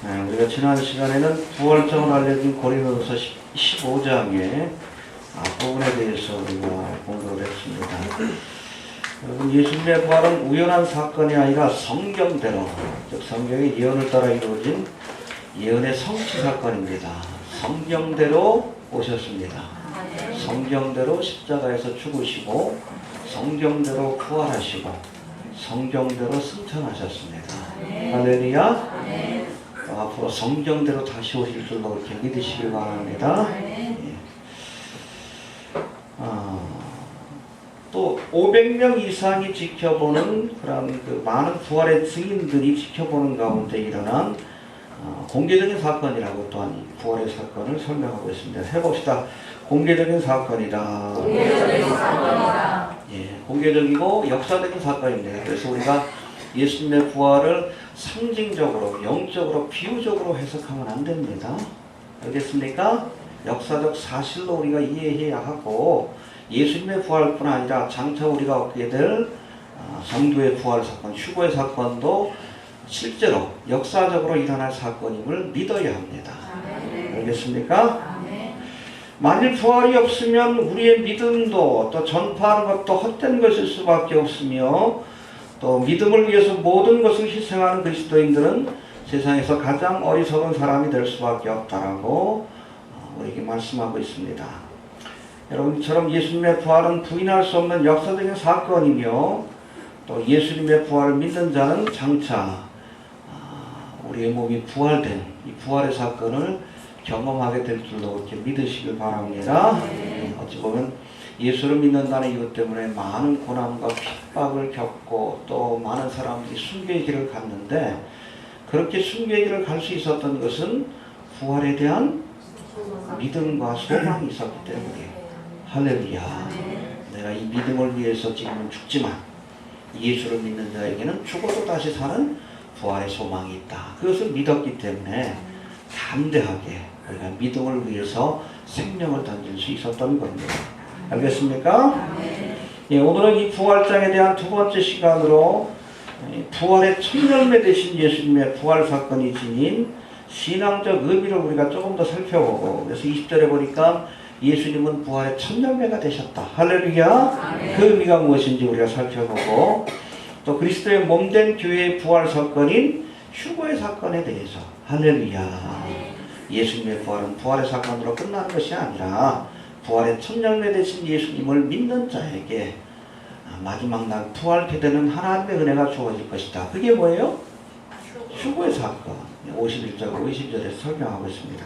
우리가 지난 시간에는 부활장을 알려준 고린도서 15장의 앞부분에 대해서 우리가 공부를 했습니다. 여러분, 예수님의 부활은 우연한 사건이 아니라 성경대로, 즉 성경의 예언을 따라 이루어진 예언의 성취 사건입니다. 성경대로 오셨습니다. 성경대로 십자가에서 죽으시고 성경대로 부활하시고 성경대로 승천하셨습니다. 할렐루야. 앞으로 성경대로 다시 오실 줄로 이렇게 믿으시길 바랍니다. 또 500명 이상이 지켜보는 그런 많은 부활의 증인들이 지켜보는 가운데 일어난 공개적인 사건이라고 또한 부활의 사건을 설명하고 있습니다. 해봅시다. 공개적인 사건이다. 공개적인 사건이다. 공개적이고 역사적인 사건입니다. 그래서 우리가 예수님의 부활을 상징적으로, 영적으로, 비유적으로 해석하면 안 됩니다. 알겠습니까? 역사적 사실로 우리가 이해해야 하고, 예수님의 부활뿐 아니라 장차 우리가 얻게 될 성도의 부활 사건, 휴거의 사건도 실제로 역사적으로 일어날 사건임을 믿어야 합니다. 알겠습니까? 만일 부활이 없으면 우리의 믿음도 또 전파하는 것도 헛된 것일 수밖에 없으며, 또 믿음을 위해서 모든 것을 희생하는 그리스도인들은 세상에서 가장 어리석은 사람이 될 수밖에 없다라고 우리에게 말씀하고 있습니다. 여러분처럼 예수님의 부활은 부인할 수 없는 역사적인 사건이며, 또 예수님의 부활을 믿는 자는 장차 우리의 몸이 부활된 이 부활의 사건을 경험하게 될 줄로 이렇게 믿으시길 바랍니다. 어찌 보면 예수를 믿는다는 이유 때문에 많은 고난과 핍박을 겪고 또 많은 사람들이 순교의 길을 갔는데, 그렇게 순교의 길을 갈 수 있었던 것은 부활에 대한 믿음과 소망이 있었기 때문에. 할렐루야. 내가 이 믿음을 위해서 지금은 죽지만 예수를 믿는 자에게는 죽어도 다시 사는 부활의 소망이 있다. 그것을 믿었기 때문에 담대하게 우리가 믿음을 위해서 생명을 던질 수 있었던 겁니다. 알겠습니까? 오늘은 이 부활장에 대한 두 번째 시간으로 부활의 첫 열매 되신 예수님의 부활 사건이 지닌 신앙적 의미를 우리가 조금 더 살펴보고, 그래서 20절에 보니까 예수님은 부활의 첫 열매가 되셨다. 할렐루야. 그 의미가 무엇인지 우리가 살펴보고, 또 그리스도의 몸된 교회의 부활 사건인 휴거의 사건에 대해서, 할렐루야. 예수님의 부활은 부활의 사건으로 끝나는 것이 아니라 부활의 첫 열매 되신 예수님을 믿는 자에게 마지막 날 부활케 되는 하나님의 은혜가 주어질 것이다. 그게 뭐예요? 휴거의 사건. 51절, 52절에서 설명하고 있습니다.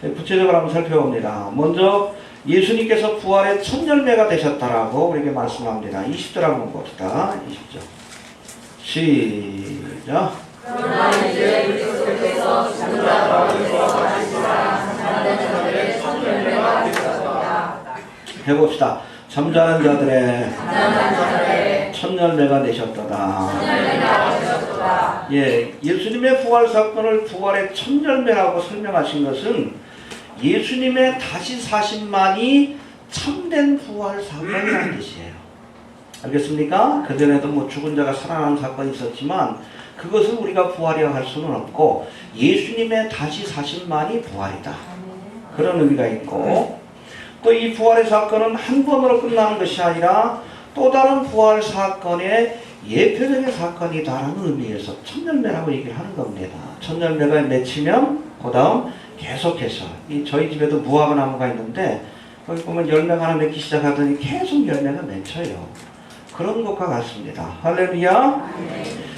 구체적으로 한번 살펴봅니다. 먼저 예수님께서 부활의 첫 열매가 되셨다라고 우리에게 말씀합니다. 20절 한번 봅시다. 20절. 시작. 그러나 이제 그리스도께서 죽은 자 가운데서 다시 살아나는 자들의 첫 열매가 되셨다. 해봅시다. 잠자는 자들의 첫 열매가 되셨도다. 예수님의 부활 사건을 부활의 첫 열매라고 설명하신 것은 예수님의 다시 사심만이 참된 부활 사건이라는 뜻이에요. 알겠습니까? 그전에도 죽은 자가 살아나는 사건이 있었지만 그것을 우리가 부활이라고 할 수는 없고, 예수님의 다시 사심만이 부활이다. 그런 의미가 있고, 또 이 부활의 사건은 한 번으로 끝나는 것이 아니라 또 다른 부활 사건의 예표적인 사건이다라는 의미에서 첫 열매라고 얘기를 하는 겁니다. 첫 열매가 맺히면 그 다음 계속해서, 저희 집에도 무화과 나무가 있는데 거기 보면 열매가 하나 맺기 시작하더니 계속 열매가 맺혀요. 그런 것과 같습니다. 할렐루야.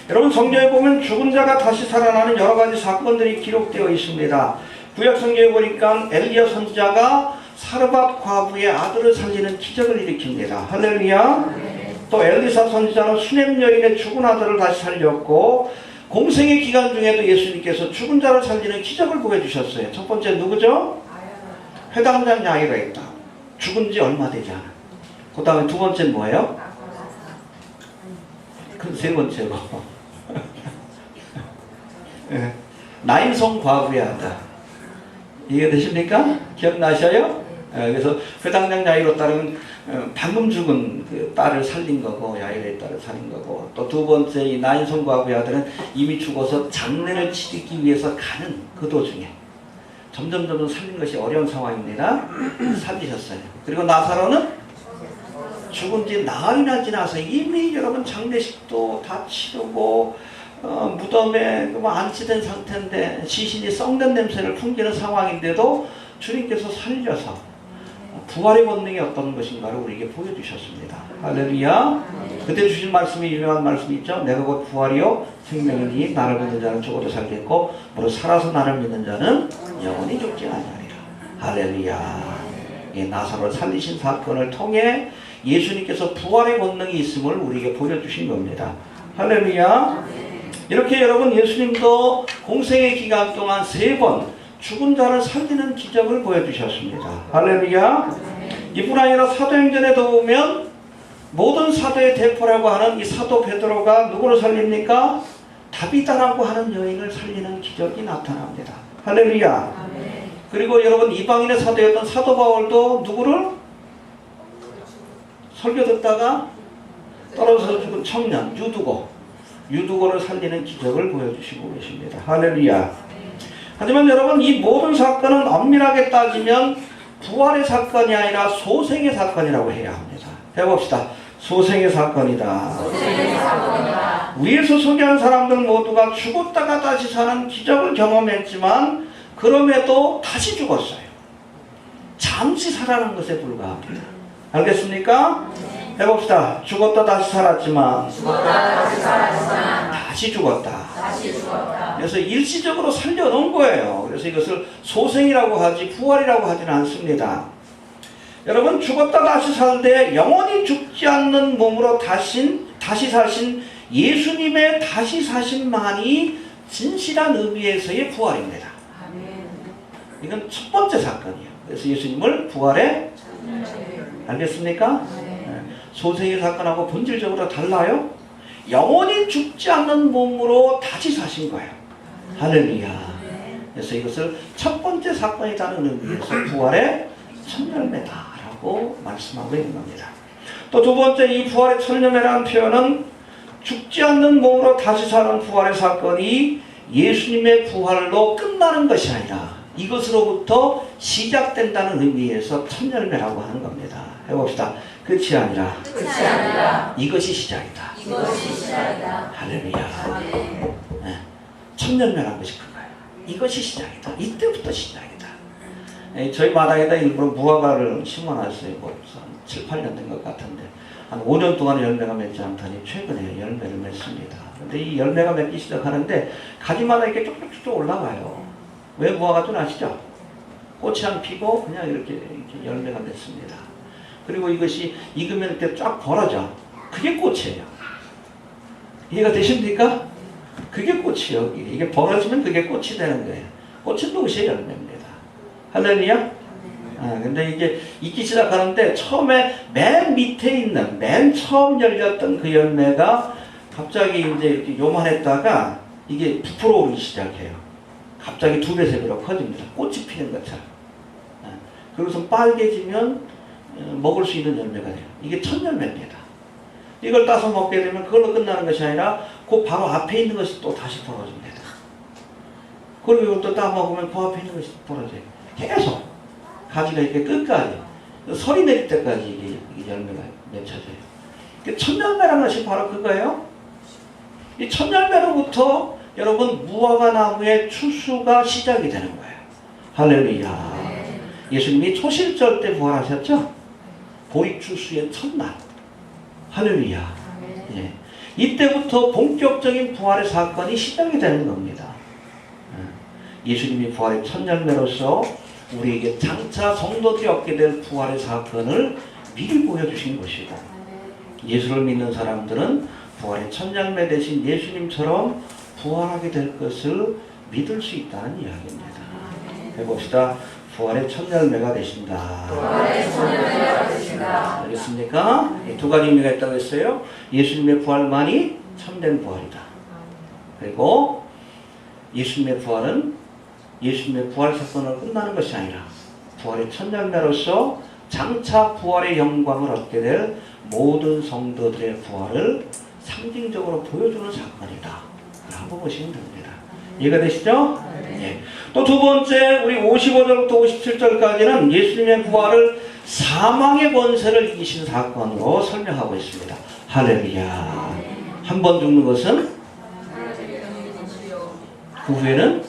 여러분, 성경에 보면 죽은 자가 다시 살아나는 여러 가지 사건들이 기록되어 있습니다. 구약 성경에 보니까 엘리야 선지자가 사르밧 과부의 아들을 살리는 기적을 일으킵니다. 할렐루야. 또 엘리사 선지자는 수넴 여인의 죽은 아들을 다시 살렸고, 공생의 기간 중에도 예수님께서 죽은 자를 살리는 기적을 보여주셨어요. 첫 번째 누구죠? 회당장 야이가 있다. 죽은 지 얼마 되지 않아. 그 다음에 두 번째는 뭐예요? 그 세 번째로 나인성 과부의 아들. 이해되십니까? 기억나셔요? 그래서 회당장 야이로 따른 방금 죽은 그 딸을 살린 거고, 야일의 딸을 살린 거고, 또 두 번째 이 나인손과부의 아들은 이미 죽어서 장례를 치르기 위해서 가는 그 도중에 점점 살린 것이 어려운 상황입니다. 살리셨어요. 그리고 나사로는 죽은 지 나흘이나 지나서 이미 여러분 장례식도 다 치르고 무덤에 안치된 상태인데 시신이 썩는 냄새를 풍기는 상황인데도 주님께서 살려서 부활의 권능이 어떤 것인가를 우리에게 보여주셨습니다. 할렐루야. 그때 주신 말씀이 유명한 말씀이 있죠. 내가 곧 부활이요 생명이니 나를 믿는 자는 죽어도 살겠고 무릇 살아서 나를 믿는 자는 영원히 죽지 아니하리라. 할렐루야. 이 나사로를 살리신 사건을 통해 예수님께서 부활의 권능이 있음을 우리에게 보여주신 겁니다. 할렐루야. 이렇게 여러분 예수님도 공생의 기간 동안 3번 죽은 자를 살리는 기적을 보여주셨습니다. 할렐루야. 이뿐 아니라 사도행전에도 보면 모든 사도의 대표라고 하는 이 사도 베드로가 누구를 살립니까? 다비다라고 하는 여인을 살리는 기적이 나타납니다. 할렐루야. 그리고 여러분 이방인의 사도였던 사도 바울도 누구를? 설교 듣다가 떨어져서 죽은 청년 유두고를 살리는 기적을 보여주시고 계십니다. 할렐루야. 하지만 여러분 이 모든 사건은 엄밀하게 따지면 부활의 사건이 아니라 소생의 사건이라고 해야 합니다. 해봅시다. 소생의 사건이다. 위에서 소개한 사람들 모두가 죽었다가 다시 사는 기적을 경험했지만 그럼에도 다시 죽었어요. 잠시 살아난 것에 불과합니다. 알겠습니까? 해봅시다. 죽었다 다시 살았지만 다시 죽었다. 그래서 일시적으로 살려놓은 거예요. 그래서 이것을 소생이라고 하지 부활이라고 하지는 않습니다. 여러분 죽었다 다시 살되 영원히 죽지 않는 몸으로 다시 사신 예수님의 다시 사심만이 진실한 의미에서의 부활입니다. 이건 첫 번째 사건이에요. 그래서 예수님을 부활에 알겠습니까? 소생의 사건하고 본질적으로 달라요. 영원히 죽지 않는 몸으로 다시 사신 거예요. 할렐루야. 그래서 이것을 첫 번째 사건이라는 의미에서 부활의 첫 열매다라고 말씀하고 있는 겁니다. 또 두 번째 이 부활의 첫 열매라는 표현은 죽지 않는 몸으로 다시 사는 부활의 사건이 예수님의 부활로 끝나는 것이 아니라 이것으로부터 시작된다는 의미에서 첫 열매라고 하는 겁니다. 해봅시다. 끝이 아니라 이것이 시작이다. 할렐루야. 네. 첫 열매라는 것이 그거예요. 이것이 시작이다. 이때부터 시작이다. 저희 마당에다 일부러 무화과를 심어놨어요. 뭐 7, 8년 된 것 같은데 한 5년 동안 열매가 맺지 않더니 최근에 열매를 맺습니다. 근데 이 열매가 맺기 시작하는데 가지마다 이렇게 쭉쭉쭉 올라가요. 왜 무화과 줄 아시죠? 꽃이 안 피고 그냥 이렇게 열매가 맺습니다. 그리고 이것이 익으면 이렇게 쫙 벌어져. 그게 꽃이에요. 이해가 되십니까? 그게 꽃이요. 이게 벌어지면 그게 꽃이 되는 거예요. 꽃은 동시에 열매입니다. 할렐루야? 근데 이게 익기 시작하는데 처음에 맨 밑에 있는 맨 처음 열렸던 그 열매가 갑자기 이제 이렇게 요만했다가 이게 부풀어 오르기 시작해요. 갑자기 2배, 3배로 커집니다. 꽃이 피는 것처럼. 그래서 빨개지면 먹을 수 있는 열매가 돼요. 이게 첫 열매입니다. 이걸 따서 먹게 되면 그걸로 끝나는 것이 아니라 그 바로 앞에 있는 것이 또 다시 벌어집니다. 그리고 이걸 또 따 먹으면 그 앞에 있는 것이 벌어져요. 계속 가지가 이렇게 끝까지 설이 내릴 때까지 이게 열매가 맺혀져요. 첫 열매라는 것이 바로 그거예요. 이 첫 열매로부터 여러분 무화과 나무의 추수가 시작이 되는 거예요. 할렐루야. 예수님이 초실절 때 부활하셨죠? 보리 추수의 첫날. 할렐루야. 예. 이때부터 본격적인 부활의 사건이 시작이 되는 겁니다. 예수님이 부활의 첫 열매로서 우리에게 장차 성도들이 얻게 될 부활의 사건을 미리 보여주신 것이고 예수를 믿는 사람들은 부활의 첫 열매 되신 예수님처럼 부활하게 될 것을 믿을 수 있다는 이야기입니다. 해봅시다. 부활의 첫 열매가 되신다. 알겠습니까? 두 가지 의미가 있다고 했어요. 예수님의 부활만이 참된 부활이다. 그리고 예수님의 부활은 예수님의 부활 사건으로 끝나는 것이 아니라 부활의 첫 열매로서 장차 부활의 영광을 얻게 될 모든 성도들의 부활을 상징적으로 보여주는 사건이다 라고 보시면 됩니다. 이해가 되시죠? 네. 또 두 번째, 우리 55절부터 57절까지는 예수님의 부활을 사망의 권세를 이기신 사건으로 설명하고 있습니다. 할렐루야. 한 번 죽는 것은 그 후에는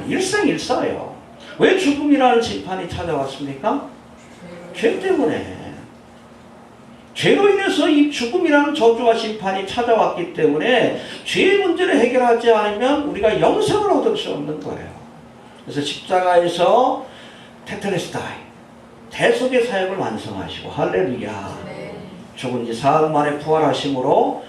일생일사예요. 왜 죽음이라는 심판이 찾아왔습니까? 죄 때문에. 죄로 인해서 이 죽음이라는 저주와 심판이 찾아왔기 때문에 죄의 문제를 해결하지 않으면 우리가 영생을 얻을 수 없는 거예요. 그래서 십자가에서 테텔레스타이, 대속의 사역을 완성하시고, 할렐루야. 죽은 지 사흘 만에 부활하심으로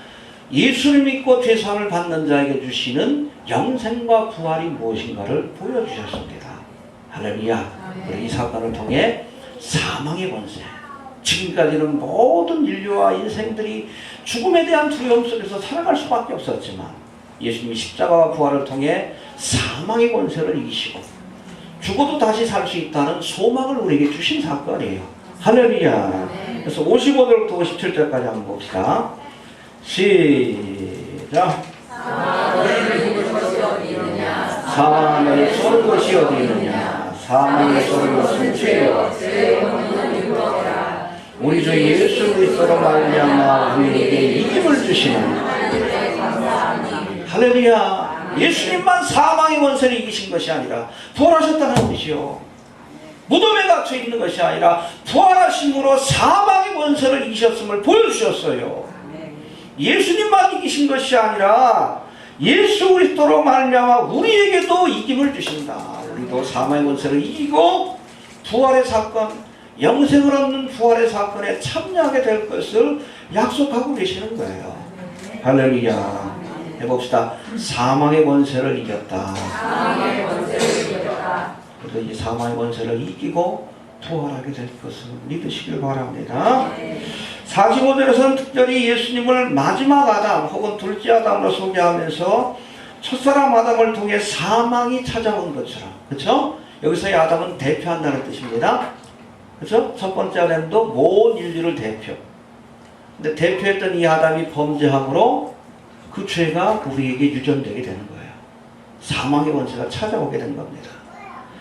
예수를 믿고 죄사함을 받는 자에게 주시는 영생과 부활이 무엇인가를 보여주셨습니다. 할렐루야. 우리 이 사건을 통해 사망의 권세, 지금까지는 모든 인류와 인생들이 죽음에 대한 두려움 속에서 살아갈 수밖에 없었지만 예수님이 십자가와 부활을 통해 사망의 권세를 이기시고 죽어도 다시 살 수 있다는 소망을 우리에게 주신 사건이에요. 할렐루야. 그래서 55절부터 57절까지 한번 봅시다. 시작. 사망을 쏘는 것이 어디 있느냐? 사망을 쏘는 것은 죄요. 우리 주 예수 그리스도로 말미암아 우리에게 이김을 주시는 할렐루야. 예수님만 사망의 원세를 이기신 것이 아니라 부활하셨다는 뜻이요. 무덤에 갇혀 있는 것이 아니라 부활하심으로 사망의 원세를 이기셨음을 보여주셨어요. 예수님만 이기신 것이 아니라 예수 그리스도로 말미암아 우리에게도 이김을 주신다. 우리도 사망의 원세를 이기고 부활의 사건, 영생을 얻는 부활의 사건에 참여하게 될 것을 약속하고 계시는 거예요. 할렐루야. 해봅시다. 사망의 권세를 이겼다. 그래서 이 사망의 권세를 이기고 부활하게 될 것을 믿으시길 바랍니다. 45절에서는 특별히 예수님을 마지막 아담 혹은 둘째 아담으로 소개하면서 첫사람 아담을 통해 사망이 찾아온 것처럼, 그렇죠? 여기서의 아담은 대표한다는 뜻입니다. 그렇죠? 첫 번째 아담도 모든 인류를 대표. 근데 대표했던 이 아담이 범죄함으로 그 죄가 우리에게 유전되게 되는 거예요. 사망의 권세가 찾아오게 된 겁니다.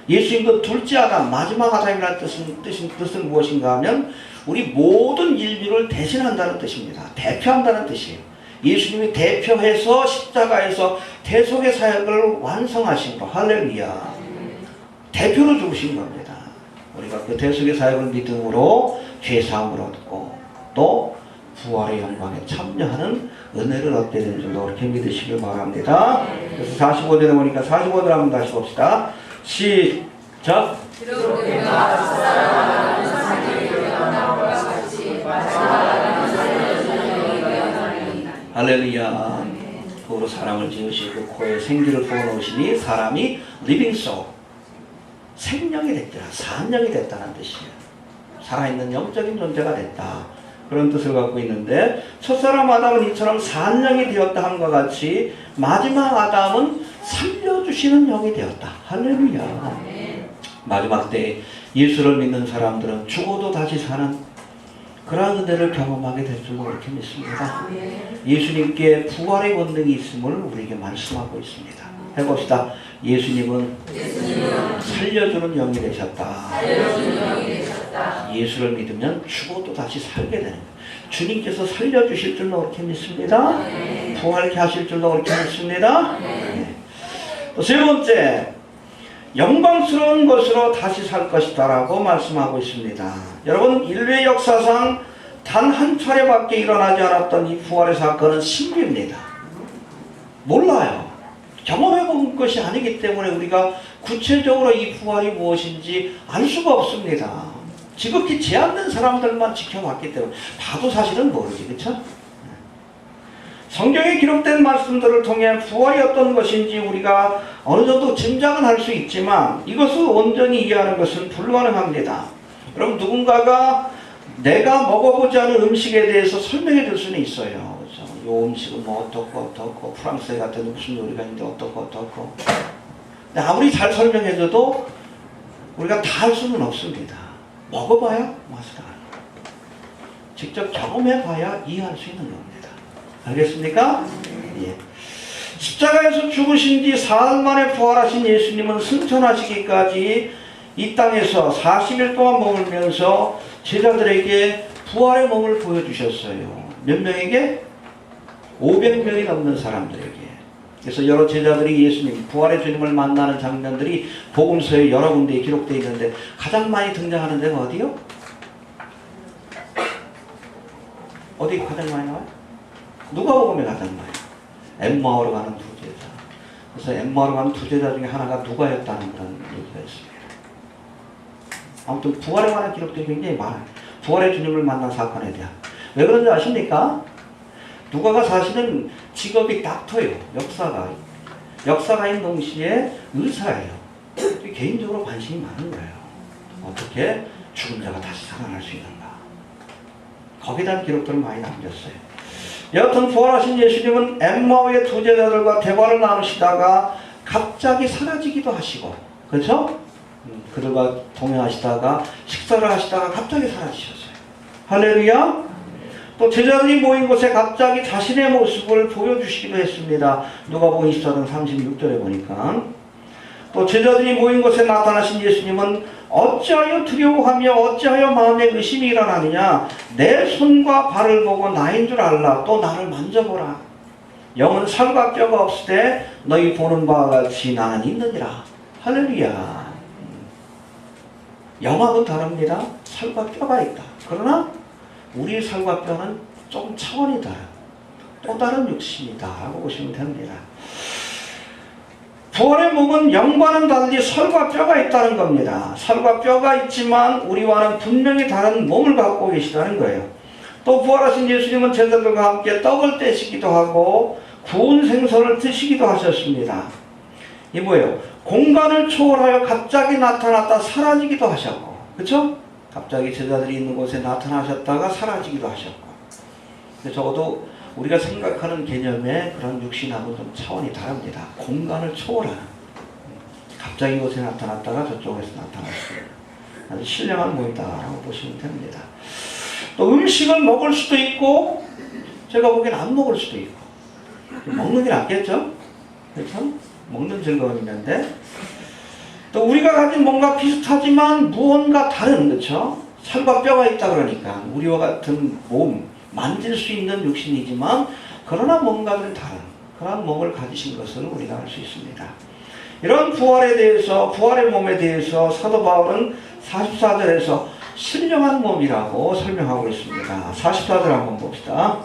예수님도 둘째 아담, 마지막 아담이라는 뜻은 무엇인가 하면 우리 모든 인류를 대신한다는 뜻입니다. 대표한다는 뜻이에요. 예수님이 대표해서 십자가에서 대속의 사역을 완성하신 거, 할렐루야. 대표로 죽으신 겁니다. 우리가 그 대속의 사역을 믿음으로 죄사함을 얻고 또 부활의 영광에 참여하는 은혜를 얻게 되는 줄로 그렇게 믿으시길 바랍니다. 그래서 45절에 보니까 45절 한번 다시 봅시다. 시작. 할렐루야. 그로 사람을 지으시고 코에 생기를 부어놓으시니 사람이 리빙 소울, 생명이 됐다, 산령이 됐다는 뜻이에요. 살아있는 영적인 존재가 됐다. 그런 뜻을 갖고 있는데 첫사람 아담은 이처럼 산령이 되었다 함과 같이 마지막 아담은 살려주시는 영이 되었다. 할렐루야. 마지막 때 예수를 믿는 사람들은 죽어도 다시 사는 그러한 은혜를 경험하게 될 줄로 그렇게 믿습니다. 예수님께 부활의 권능이 있음을 우리에게 말씀하고 있습니다. 해봅시다. 예수님은 살려주는 영이 되셨다. 예수를 믿으면 죽어도 다시 살게 되는 거예요. 주님께서 살려주실 줄로 그렇게 믿습니다. 부활케 하실 줄로 그렇게 믿습니다. 또 세 번째, 영광스러운 것으로 다시 살 것이다 라고 말씀하고 있습니다. 여러분, 인류의 역사상 단 한 차례밖에 일어나지 않았던 이 부활의 사건은 신비입니다. 몰라요. 경험해 본 것이 아니기 때문에 우리가 구체적으로 이 부활이 무엇인지 알 수가 없습니다. 지극히 제한된 사람들만 지켜봤기 때문에 봐도 사실은 모르지, 그렇죠? 성경에 기록된 말씀들을 통해 부활이 어떤 것인지 우리가 어느 정도 짐작은 할 수 있지만 이것을 온전히 이해하는 것은 불가능합니다. 여러분, 누군가가 내가 먹어보지 않은 음식에 대해서 설명해 줄 수는 있어요. 그렇죠? 이 음식은 뭐 어떻고 프랑스에 갔더니 무슨 요리가 있는데 어떻고 근데 아무리 잘 설명해줘도 우리가 다 할 수는 없습니다. 먹어봐야 맛을 알아요. 직접 경험해봐야 이해할 수 있는 겁니다. 알겠습니까? 예. 십자가에서 죽으신 뒤 사흘 만에 부활하신 예수님은 승천하시기까지 이 땅에서 40일 동안 머물면서 제자들에게 부활의 몸을 보여주셨어요. 몇 명에게? 500명이 넘는 사람들에게. 그래서 여러 제자들이 예수님, 부활의 주님을 만나는 장면들이 복음서에 여러 군데에 기록되어 있는데 가장 많이 등장하는 데가 어디요? 어디 가장 많이 나와요? 누가복음에 가장 많이. 엠마오로 가는 두 제자. 그래서 엠마오로 가는 두 제자 중에 하나가 누가였다는 그런 얘기가 있습니다. 아무튼 부활에 관한 기록들이 굉장히 많아요. 부활의 주님을 만난 사건에 대한. 왜 그런지 아십니까? 누가가 사실은 직업이 닥터예요. 역사가인 동시에 의사예요. 개인적으로 관심이 많은 거예요. 어떻게 죽은 자가 다시 살아날 수 있는가. 거기에 대한 기록들을 많이 남겼어요. 여하튼 부활하신 예수님은 엠마오의 두 제자들과 대화를 나누시다가 갑자기 사라지기도 하시고, 그렇죠? 그들과 동행하시다가 식사를 하시다가 갑자기 사라지셨어요. 할렐루야. 또 제자들이 모인 곳에 갑자기 자신의 모습을 보여주시기도 했습니다. 누가복음 24장 36절에 보니까. 또 제자들이 모인 곳에 나타나신 예수님은 어찌하여 두려워하며 어찌하여 마음에 의심이 일어나느냐. 내 손과 발을 보고 나인 줄 알라. 또 나를 만져보라. 영은 살과 뼈가 없으되 너희 보는 바와 같이 나는 있느니라. 할렐루야. 영하고 다릅니다. 살과 뼈가 있다. 그러나 우리의 살과 뼈는 조금 차원이 다른 또 다른 육신이다 라고 보시면 됩니다. 부활의 몸은 영과는 달리 살과 뼈가 있다는 겁니다. 살과 뼈가 있지만 우리와는 분명히 다른 몸을 갖고 계시다는 거예요. 또 부활하신 예수님은 제자들과 함께 떡을 떼시기도 하고 구운 생선을 드시기도 하셨습니다. 이 뭐예요? 공간을 초월하여 갑자기 나타났다 사라지기도 하셨고, 그렇죠? 갑자기 제자들이 있는 곳에 나타나셨다가 사라지기도 하셨고. 적어도 우리가 생각하는 개념의 그런 육신하고 좀 차원이 다릅니다. 공간을 초월하는. 갑자기 이곳에 나타났다가 저쪽에서 나타났습니다. 아주 신령한 몸이다라고 보시면 됩니다. 또 음식을 먹을 수도 있고, 제가 보기엔 안 먹을 수도 있고. 먹는 게 낫겠죠? 그렇죠? 먹는 즐거움이 있는데, 또 우리가 가진 뭔가 비슷하지만 무언가 다른, 그렇죠? 살과 뼈가 있다 그러니까 우리와 같은 몸, 만질 수 있는 육신이지만 그러나 뭔가 좀 다른 그런 몸을 가지신 것을 우리가 알 수 있습니다. 이런 부활에 대해서, 부활의 몸에 대해서 사도 바울은 44절에서 신령한 몸이라고 설명하고 있습니다. 44절 한번 봅시다.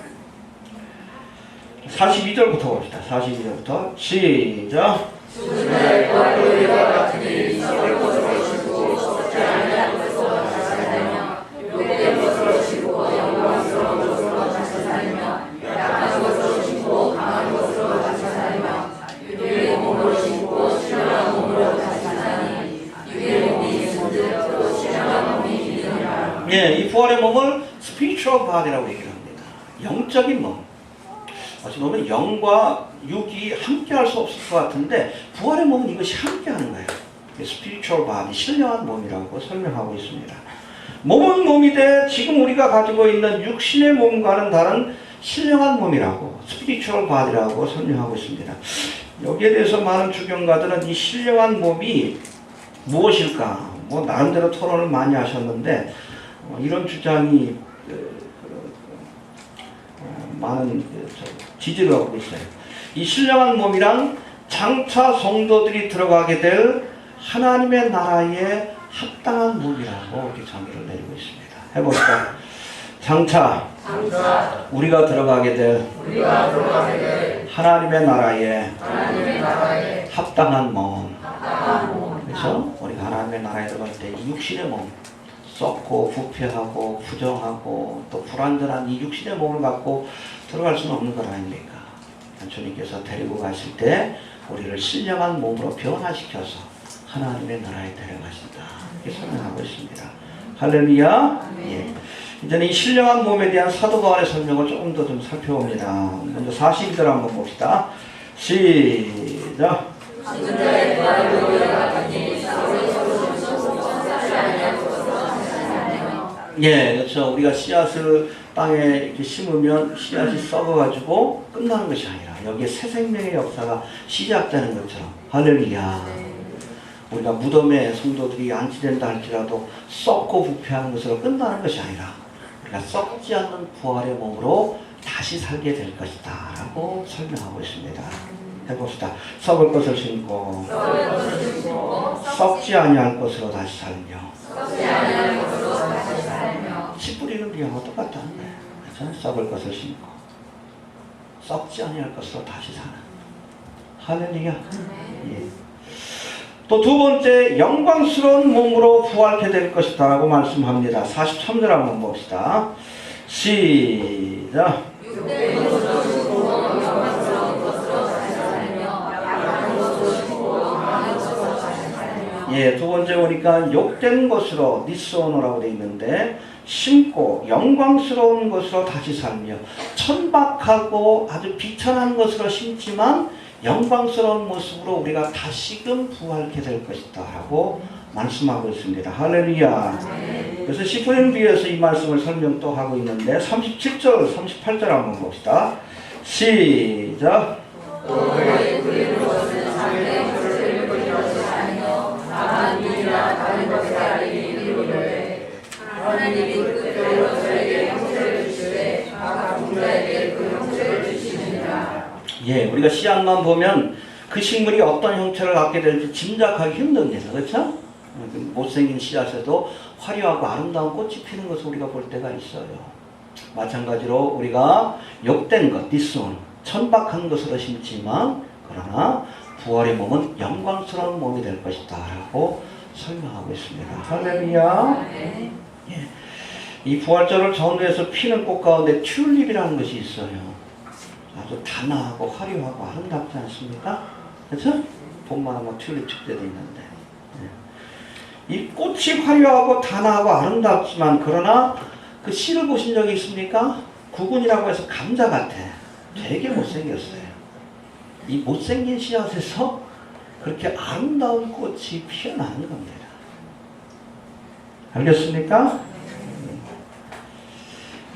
42절부터 봅시다. 42절부터 시작. 주의 부활로 우리가 같으니 이스라엘 것으로 시고 썩지 아니할 것으로 다시 살며 욕된 것으로 시고 영광스러운 것으로 다시 살며 약한 것으로 시고 강한 것으로 다시 살며 유대의 몸으로 시고 신령한 몸으로 다시 사니 유대의 몸이 있은즉 또 신령한 몸이 있느니라. 예, 이 부활의 몸을 spiritual body라고 얘기를 합니다. 영적인 몸. 어찌 보면 영과 육이 함께 할 수 없을 것 같은데 부활의 몸은 이것이 함께 하는 거예요. spiritual body, 신령한 몸이라고 설명하고 있습니다. 몸은 몸이되 지금 우리가 가지고 있는 육신의 몸과는 다른 신령한 몸이라고 spiritual body라고 설명하고 있습니다. 여기에 대해서 많은 주경가들은 이 신령한 몸이 무엇일까? 뭐 나름대로 토론을 많이 하셨는데 이런 주장이 많은 지지를 하고 있어요. 이 신령한 몸이란 장차 성도들이 들어가게 될 하나님의 나라에 합당한 몸이라고 이렇게 정의를 내리고 있습니다. 해봅시다. 장차 우리가 들어가게 될 하나님의 나라에 합당한 몸. 그렇죠? 우리가 하나님의 나라에 들어갈 때 이 육신의 몸, 썩고 부패하고 부정하고 또 불완전한 이 육신의 몸을 갖고 들어갈 수는 없는 것 아닙니까? 주님께서 데리고 가실 때 우리를 신령한 몸으로 변화시켜서 하나님의 나라에 데려가신다. 이렇게 설명하고 있습니다. 할렐루야. 예. 이제는 이 신령한 몸에 대한 사도 바울의 설명을 조금 더 좀 살펴봅니다. 먼저 42절 한번 봅시다. 시작. 예, 그렇죠. 우리가 씨앗을 땅에 이렇게 심으면 씨앗이 썩어가지고 끝나는 것이 아니라 여기에 새 생명의 역사가 시작되는 것처럼. 할렐루야. 우리가 무덤에 성도들이 안치된다 할지라도 썩고 부패하는 것으로 끝나는 것이 아니라 우리가 썩지 않는 부활의 몸으로 다시 살게 될 것이다 라고 설명하고 있습니다. 해봅시다. 썩을 것을 심고 썩지 아니할 것으로 다시 살며. 씨 뿌리는 비하고 똑같다는 거예요. 그렇죠? 썩을 것을 심고 썩지 아니할 것으로 다시 사는. 할렐루야. 예. 또 두 번째, 영광스러운 몸으로 부활케 될 것이다 라고 말씀합니다. 43절 한번 봅시다. 시작. 예, 두 번째 보니까 욕된 것으로 니스오노라고 되어 있는데 심고 영광스러운 것으로 다시 살며 천박하고 아주 비천한 것으로 심지만 영광스러운 모습으로 우리가 다시금 부활케 될 것이다 라고 말씀하고 있습니다. 할렐루야. 그래서 시편 비에서 이 말씀을 설명 또 하고 있는데 37절 38절 한번 봅시다. 시작. 하나님이 뜻대로 저에게 형체를 주시되 각 종자에게 그 형체를 주시느니라. 예, 우리가 씨앗만 보면 그 식물이 어떤 형체를 갖게 될지 짐작하기 힘듭니다. 그렇죠? 못생긴 씨앗에도 화려하고 아름다운 꽃이 피는 것을 우리가 볼 때가 있어요. 마찬가지로 우리가 욕된 것, 디스온, 천박한 것으로 심지만 그러나 부활의 몸은 영광스러운 몸이 될 것이다 라고 설명하고 있습니다. 할렐루야. 예. 이 부활절을 전후해서 피는 꽃 가운데 튤립이라는 것이 있어요. 아주 단아하고 화려하고 아름답지 않습니까? 그렇죠? 봄만 하면 튤립 축제도 있는데 예. 이 꽃이 화려하고 단아하고 아름답지만 그러나 그 씨를 보신 적이 있습니까? 구근이라고 해서 감자 같아. 되게 못생겼어요. 이 못생긴 씨앗에서 그렇게 아름다운 꽃이 피어나는 겁니다. 알겠습니까?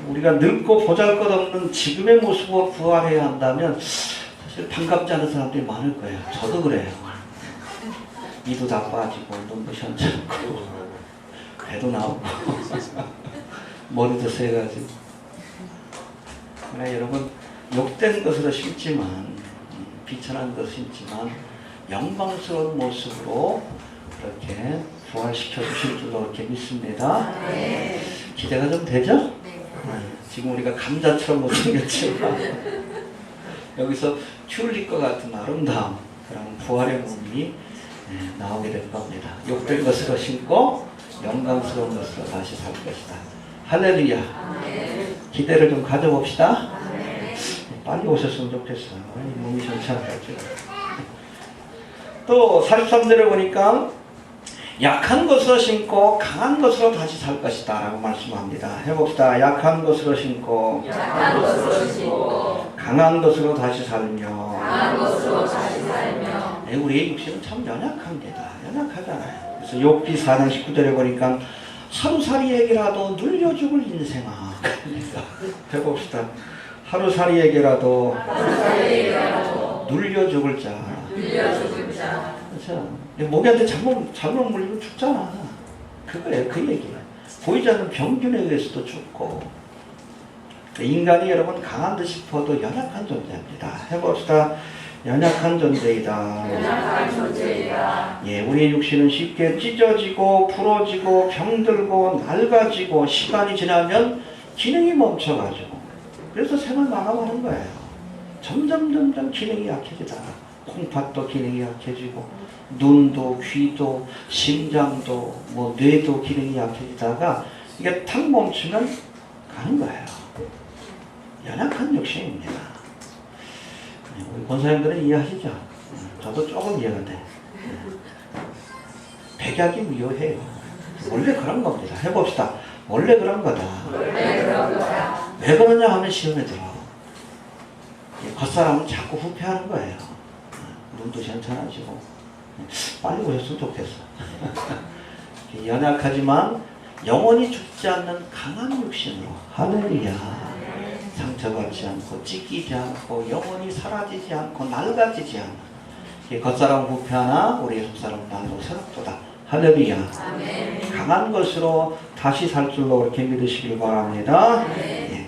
우리가 늙고 보잘것없는 지금의 모습으로 부활해야 한다면 사실 반갑지 않은 사람들이 많을 거예요. 저도 그래요. 이도 다 빠지고 눈부시 않고 배도 나오고 머리도 새가지고. 그러나 여러분 욕된 것으로 심지만 비천한 것을 심지만 영광스러운 모습으로 그렇게 부활시켜 주실 줄로 그렇게 믿습니다. 네. 기대가 좀 되죠? 네. 지금 우리가 감자처럼 못생겼지만 여기서 튤립과 같은 아름다움 그런 부활의 몸이 나오게 될 겁니다. 욕된 것으로 심고 영광스러운 것으로 다시 살 것이다. 할렐루야. 네. 기대를 좀 가져봅시다. 네. 빨리 오셨으면 좋겠어요. 몸이 좋지 않다죠. 또 43절에 보니까 약한 것으로 심고 강한 것으로 다시 살 것이다 라고 말씀합니다. 해봅시다. 약한 것으로 심고 강한 것으로 다시 살며. 우리의 육신은 참 연약한 게다. 연약하잖아요. 그래서 욥기 4장 19절에 보니까 하루살이에게라도 눌려 죽을 인생아. 해봅시다. 하루살이에게라도 눌려 죽을 자. 그렇죠. 모기한테 잘못 물리면 죽잖아. 그거예요. 그 얘기예요. 보이지 않는 병균에 의해서도 죽고. 인간이 여러분 강한 듯 싶어도 연약한 존재입니다. 해봅시다. 연약한 존재이다. 예, 우리의 육신은 쉽게 찢어지고 부러지고 병들고 낡아지고 시간이 지나면 기능이 멈춰가지고 그래서 생을 마감하는 거예요. 점점 기능이 약해지다가 콩팥도 기능이 약해지고 눈도 귀도 심장도 뇌도 기능이 약해지다가 이게 탁 멈추면 가는 거예요. 연약한 육신입니다. 우리 권사님들은 이해하시죠? 저도 조금 이해가 돼. 백약이 무효해요. 원래 그런 겁니다. 해봅시다. 원래 그런 거다. 왜 그러냐 하면 시험에 들어. 겉사람은 자꾸 후퇴하는 거예요. 눈도 괜찮아지고 빨리 오셨으면 좋겠어. 연약하지만 영원히 죽지 않는 강한 육신으로 할렐루야 상처받지 않고 찢기지 않고 영원히 사라지지 않고 낡아지지 않는 겉사람 부패하나 우리의 속사람 날로 새롭도다 할렐루야 강한 것으로 다시 살 줄로 그렇게 믿으시길 바랍니다. 예.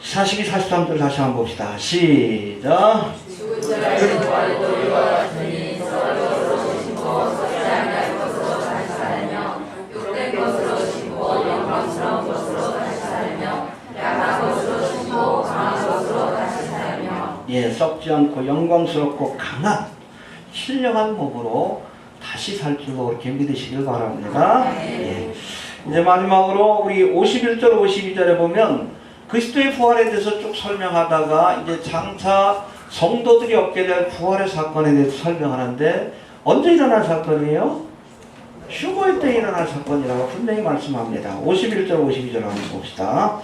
42, 43절 다시 한번 봅시다. 시작. 예, 썩지 않고 영광스럽고 강한 신령한 몸으로 다시 살 줄로 그렇게 믿으시길 바랍니다. 예. 이제 마지막으로 우리 51절 52절에 보면 그리스도의 부활에 대해서 쭉 설명하다가 이제 장차 성도들이 얻게 될 부활의 사건에 대해서 설명하는데 언제 일어날 사건이에요? 휴거의 때 일어날 사건이라고 분명히 말씀합니다. 51절 52절 한번 봅시다.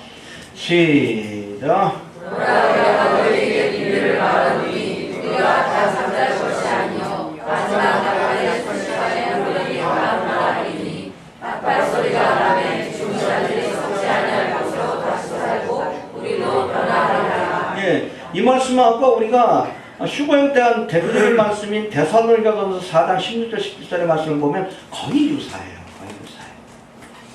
시작. 우리가 너희에게 비밀을 말하노니 우리가 다 잠잘 것이 아니요 마지막 나팔의 소리가 우리에게 말하노니 나팔 소리가 나면 죽은 자들이 썩지 아니할 것으로 다시 살고 우리도 변화하리라. 예, 이 말씀은 아까 우리가 휴거에 대한 대표적인 말씀인 데살로니가전서 4장 16절 17절의 말씀을 보면 거의 유사해요. 거의 유사해요.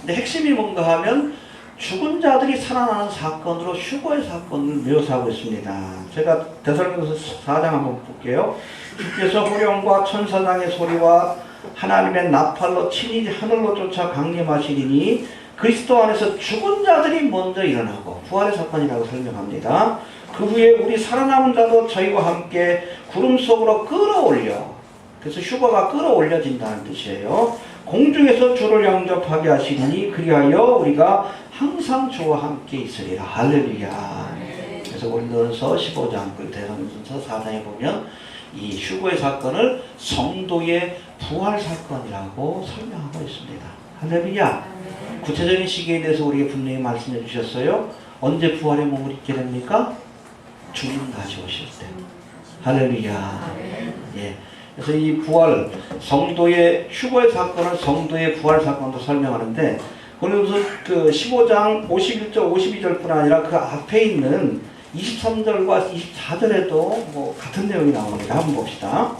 근데 핵심이 뭔가 하면 죽은 자들이 살아나는 사건으로 휴거의 사건을 묘사하고 있습니다. 제가 데살로니가전서 4장 한번 볼게요. 주께서 호령과 천사장의 소리와 하나님의 나팔로 친히 하늘로 쫓아 강림하시리니 그리스도 안에서 죽은 자들이 먼저 일어나고 부활의 사건이라고 설명합니다. 그 후에 우리 살아남은 자도 저희와 함께 구름 속으로 끌어올려, 그래서 휴거가 끌어올려진다는 뜻이에요. 공중에서 주를 영접하게 하시니 그리하여 우리가 항상 주와 함께 있으리라. 할렐루야. 그래서 고린도전서 15장 그리고 데살로니가전서 4장에 보면 이 휴거의 사건을 성도의 부활 사건이라고 설명하고 있습니다. 할렐루야. 구체적인 시기에 대해서 우리에게 분명히 말씀해 주셨어요. 언제 부활의 몸을 입게 됩니까? 주님 다시 오실 때. 할렐루야. 예. 그래서 이 부활, 성도의 휴거의 사건을 성도의 부활 사건도 설명하는데, 그래서 그 15장 51절, 52절뿐 아니라 그 앞에 있는 23절과 24절에도 뭐 같은 내용이 나옵니다. 한번 봅시다.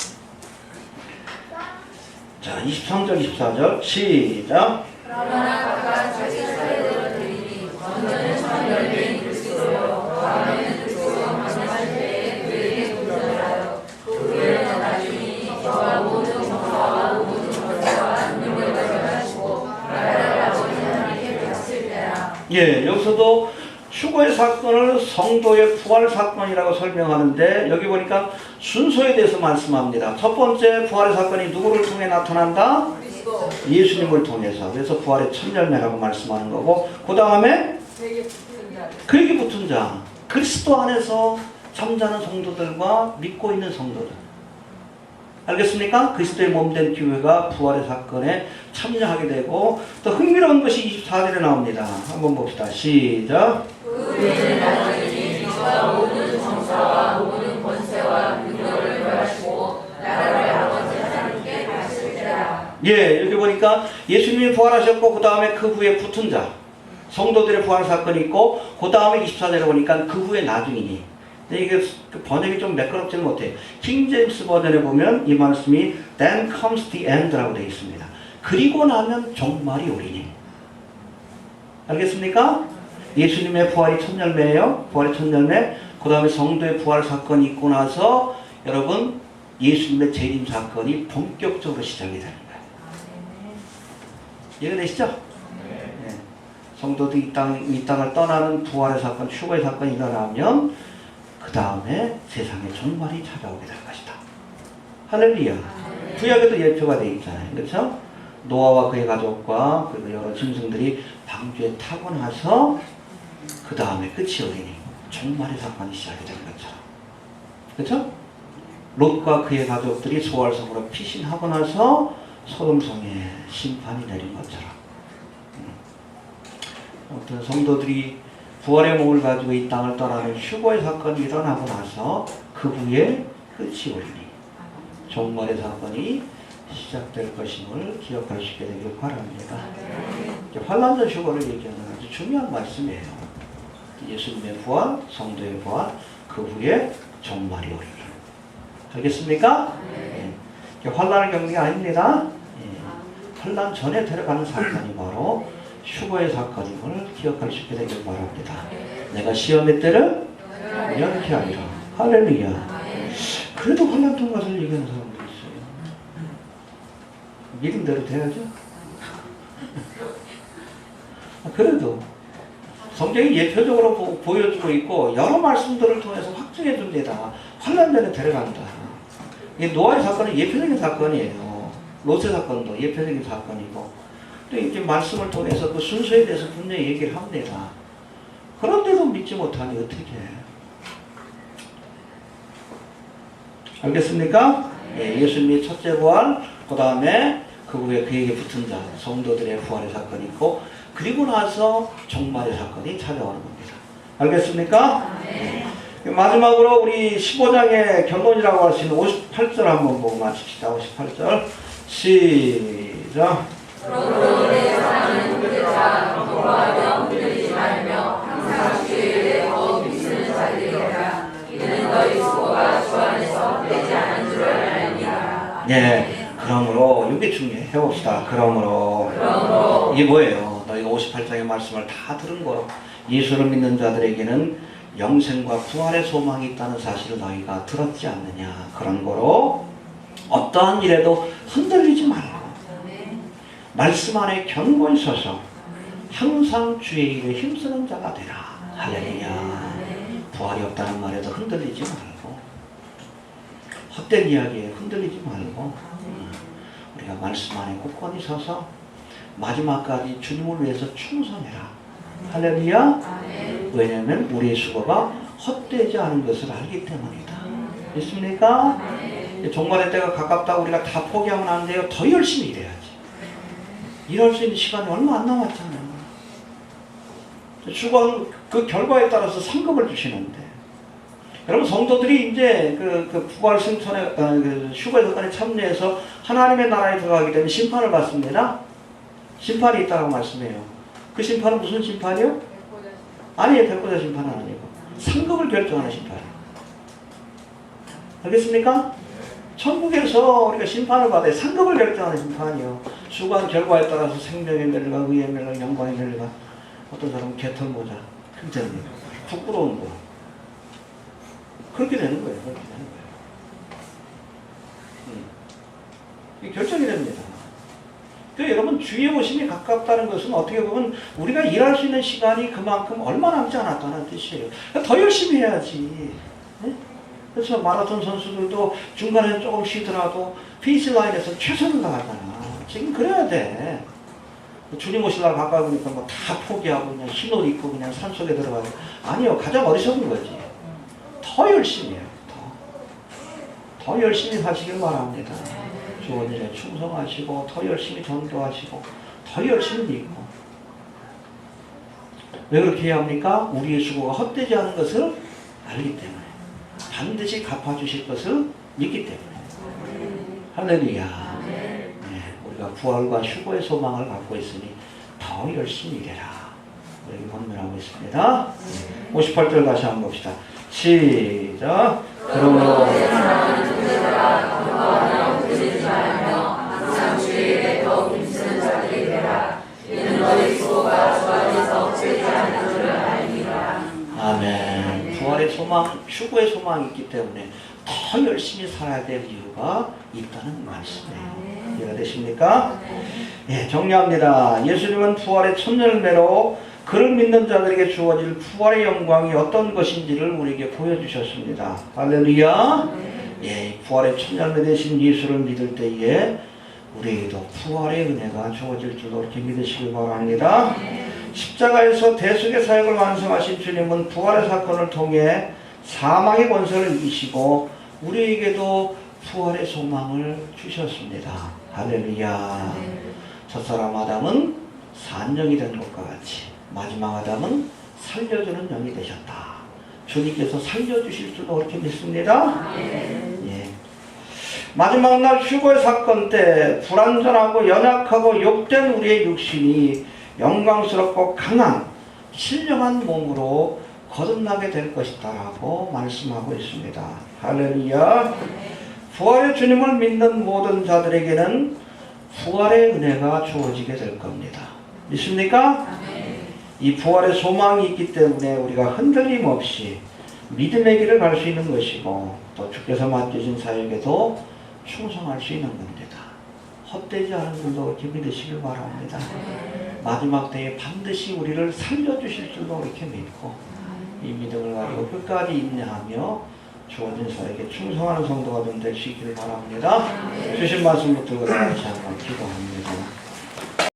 자, 23절, 24절 시작. 그러나 각각 자기 사례대로 드리니 먼저는 천 열매인 그리스도요 다음에는 그리스도가 만나실 때에 그에게 도전하여 그 후에는 나중에 저와 모든 정사와 모든 권세와 능력을 가져가시고 나라를 아버지 하나님께 바칠 때라. 예, 여기서도 휴거의 사건을 성도의 부활 사건이라고 설명하는데 여기 보니까 순서에 대해서 말씀합니다. 첫 번째 부활의 사건이 누구를 통해 나타난다? 예수님을 통해서. 그래서 부활의 첫 열매라고 말씀하는 거고, 그 다음에 그에게 붙은 자, 그리스도 안에서 잠자는 성도들과 믿고 있는 성도들. 알겠습니까? 그리스도의 몸된 교회가 부활의 사건에 참여하게 되고, 또 흥미로운 것이 24절에 나옵니다. 한번 봅시다. 시작. 그 후에는 나중에 저와 모든 정사와 모든 권세와 능력을 더하시고 나라를 아버지 하나님께 바칠 때라. 예, 여기 보니까 예수님이 부활하셨고 그 다음에 그 후에 붙은 자, 성도들의 부활 사건이 있고 그 다음에 24절에 보니까 그 후에 나중이니. 근데 이게 번역이 좀 매끄럽지는 못해요. 킹 제임스 버전에 보면 이 말씀이 Then comes the end라고 되어 있습니다. 그리고 나면 종말이 오리니. 알겠습니까? 예수님의 부활이 첫 열매예요. 부활의 첫 열매. 그 다음에 성도의 부활 사건이 있고 나서 여러분 예수님의 재림 사건이 본격적으로 시작이 되는 거예요. 이해되시죠? 네. 성도들이 이 땅을 떠나는 부활의 사건, 휴거의 사건이 일어나면 그 다음에 세상의 종말이 찾아오게 될 것이다. 할렐루야. 구약에도 예표가 되어 있잖아요. 그렇죠? 노아와 그의 가족과 그리고 여러 짐승들이 방주에 타고 나서 그 다음에 끝이 오리니 종말의 사건이 시작이 되는 것처럼. 그렇죠? 롯과 그의 가족들이 소알성으로 피신하고 나서 소돔성에 심판이 내린 것처럼. 아무튼 성도들이 부활의 몸을 가지고 이 땅을 떠나는 휴거의 사건이 일어나고 나서 그 후에 끝이 오리니 종말의 사건이 시작될 것임을 기억할 수 있게 되길 바랍니다. 환난 전 휴거를 얘기하는 아주 중요한 말씀이에요. 예수님의 부활, 성도의 부활, 그 후에 종말이 오리라. 알겠습니까? 환난을 겪는 게 아닙니다. 환난 전에 데려가는 사건이 바로 휴거의 사건임을 기억할 수 있게 되길 바랍니다. 내가 시험의 때를 연기하리라. 할렐루야. 그래도 환난 통과를 얘기하는 사람도 있어요. 믿음대로 돼야죠. 그래도 성경이 예표적으로 보여주고 있고 여러 말씀들을 통해서 확증해 줍니다. 환난 전에 데려간다. 이 노아의 사건은 예표적인 사건이에요. 롯의 사건도 예표적인 사건이고 또 이렇게 말씀을 통해서 그 순서에 대해서 분명히 얘기를 합니다. 그런데도 믿지 못하니 어떻게 해? 알겠습니까? 예수님이 첫째 부활, 그 다음에 그 후에 그에게 붙은 자, 성도들의 부활의 사건이 있고 그리고 나서 종말의 사건이 찾아오는 겁니다. 알겠습니까? 마지막으로 우리 15장의 결론이라고 할 수 있는 58절 한번 보고 마칩시다. 58절 시작. 그러므로 내 사랑하는 그대가 공부하며 물들이지 말며 항상 주의 더욱 힘쓰는 자들이라. 이는 너희 수고가 주 안에서 되지 않은 줄을 알리라. 네, 그러므로 이게 중요해. 해봅시다. 그러므로 이게 뭐예요? 너희가 58장의 말씀을 다 들은 거로 예수를 믿는 자들에게는 영생과 부활의 소망이 있다는 사실을 너희가 들었지 않느냐. 그런 거로 어떠한 일에도 흔들리지 말고 말씀 안에 견고히 서서 항상 주의 일에 힘쓰는 자가 되라. 할렐루야. 부활이 없다는 말에도 흔들리지 말고 헛된 이야기에 흔들리지 말고 우리가 말씀 안에 굳건히 서서 마지막까지 주님을 위해서 충성해라. 할렐루야. 왜냐하면 우리의 수고가 헛되지 않은 것을 알기 때문이다. 있습니까? 종말의 때가 가깝다고 우리가 다 포기하면 안 돼요. 더 열심히 일해야지. 일할 수 있는 시간이 얼마 안 남았잖아요. 수고한 그 결과에 따라서 상급을 주시는데 여러분 성도들이 이제 그 부활 승천에 그 휴거의 사건에 참여해서 하나님의 나라에 들어가게 되면 심판을 받습니다. 심판이 있다고 말씀해요. 그 심판은 무슨 심판이요? 아니에요. 백보자 심판은 아니고 상급을 결정하는 심판이에요. 알겠습니까? 천국에서 우리가 심판을 받아야 상급을 결정하는 심판이요. 수고한 결과에 따라서 생명의 멸류가, 의의 멸류가, 영광의 멸류가, 어떤 사람은 개털 모자, 굉장히 부끄러운 거. 그렇게 되는 거예요. 그렇게 되는 거예요. 이게 결정이 됩니다. 그러니까 여러분 주의 오심이 가깝다는 것은 어떻게 보면 우리가 일할 수 있는 시간이 그만큼 얼마 남지 않았다는 뜻이에요. 그러니까 더 열심히 해야지. 네? 그래서 마라톤 선수들도 중간에 조금 쉬더라도 피니시 라인에서 최선을 다하잖아. 지금 그래야 돼. 주님 오실 날 가까이 보니까 뭐 다 포기하고 그냥 흰 옷 입고 그냥 산속에 들어가고. 아니요. 가장 어리석은 거지. 더 열심히 해요. 더 열심히 하시길 바랍니다. 주원 일에 충성하시고 더 열심히 전도하시고 더 열심히 믿고. 왜 그렇게 해야 합니까? 우리의 수고가 헛되지 않은 것을 알기 때문에. 반드시 갚아주실 것을 믿기 때문에. 할렐루야. 네, 우리가 부활과 휴거의 소망을 갖고 있으니 더 열심히 일해라. 우리 권면하고 있습니다. 58절 다시 한번 봅시다. 시작. 그러므로 아멘. 부활의 소망, 휴거의 소망이 있기 때문에 더 열심히 살아야 될 이유가 있다는 말씀이에요. 이해가 되십니까? 예, 정리합니다. 예수님은 부활의 첫 열매로 그를 믿는 자들에게 주어질 부활의 영광이 어떤 것인지를 우리에게 보여주셨습니다. 할렐루야. 예, 부활의 첫 열매 되신 예수를 믿을 때에 우리에게도 부활의 은혜가 주어질 줄로 이렇게 믿으시기 바랍니다. 십자가에서 대속의 사역을 완성하신 주님은 부활의 사건을 통해 사망의 권세를 이기시고 우리에게도 부활의 소망을 주셨습니다. 할렐루야. 첫사람 아담은 산영이 된 것과 같이 마지막 아담은 살려주는 영이 되셨다. 주님께서 살려주실 줄로 그렇게 믿습니다. 예. 마지막 날 휴거의 사건 때 불완전하고 연약하고 욕된 우리의 육신이 영광스럽고 강한 신령한 몸으로 거듭나게 될 것이다 라고 말씀하고 있습니다. 할렐루야. 부활의 주님을 믿는 모든 자들에게는 부활의 은혜가 주어지게 될 겁니다. 믿습니까? 이 부활의 소망이 있기 때문에 우리가 흔들림 없이 믿음의 길을 갈 수 있는 것이고 또 주께서 맡겨진 사역에도 충성할 수 있는 겁니다. 헛되지 않은 줄로 이렇게 믿으시길 바랍니다. 마지막 때에 반드시 우리를 살려주실 줄로 이렇게 믿고 이 믿음을 가지고 끝까지 인내하며 주어진 사역에 충성하는 성도가 좀 되시기를 바랍니다. 주신 말씀 붙들고 같이 한번 기도합니다.